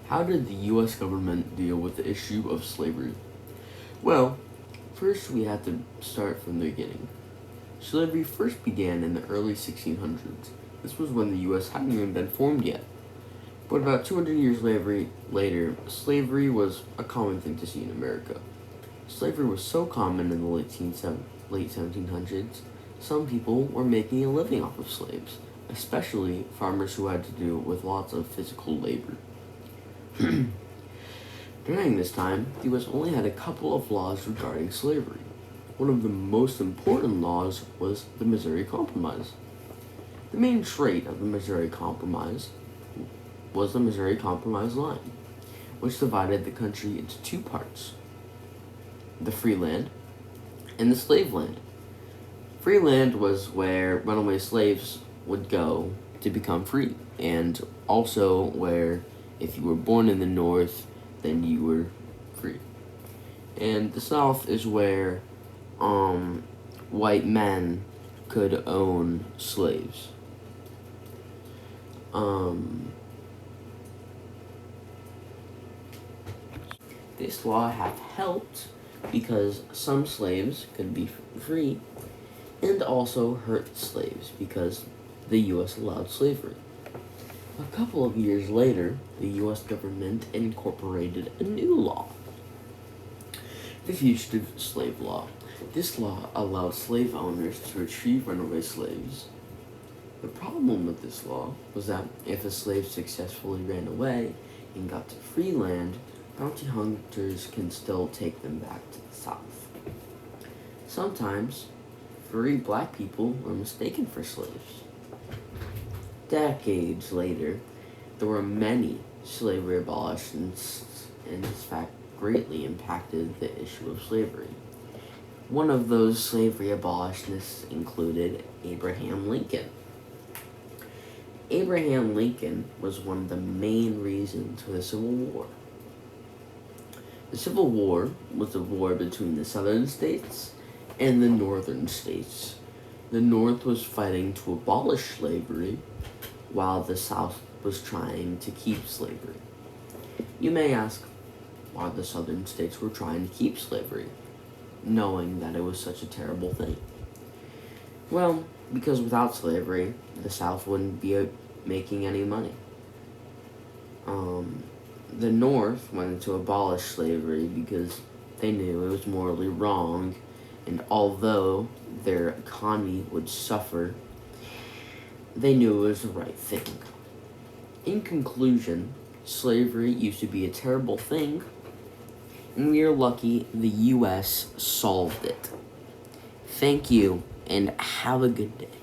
How did the U.S. government deal with the issue of slavery? Well, first we have to start from the beginning. Slavery first began in the early 1600s. This was when the U.S. hadn't even been formed yet. But about 200 years later, slavery was a common thing to see in America. Slavery was so common in the late 1700s, some people were making a living off of slaves, especially farmers who had to do with lots of physical labor. During this time, the U.S. only had a couple of laws regarding slavery. One of the most important laws was the Missouri Compromise. The main trait of the Missouri Compromise was the Missouri Compromise line, which divided the country into two parts: the free land and the slave land. Free land was where runaway slaves would go to become free, and also where, if you were born in the North, then you were free. And the South is where white men could own slaves. This law had helped because some slaves could be free, and also hurt slaves because the U.S. allowed slavery. A couple of years later, the U.S. government incorporated a new law, the Fugitive Slave Law. This law allowed slave owners to retrieve runaway slaves. The problem with this law was that if a slave successfully ran away and got to free land, bounty hunters can still take them back to the South. Sometimes, free black people were mistaken for slaves. Decades later, there were many slavery abolitionists, and in fact greatly impacted the issue of slavery. One of those slavery abolitionists included Abraham Lincoln. Abraham Lincoln was one of the main reasons for the Civil War. The Civil War was a war between the southern states and the northern states. The North was fighting to abolish slavery, while the South was trying to keep slavery. You may ask why the southern states were trying to keep slavery, knowing that it was such a terrible thing. Well, because without slavery, the South wouldn't be making any money. The North wanted to abolish slavery because they knew it was morally wrong, and although their economy would suffer, they knew it was the right thing. In conclusion, slavery used to be a terrible thing, and we are lucky the U.S. solved it. Thank you, and have a good day.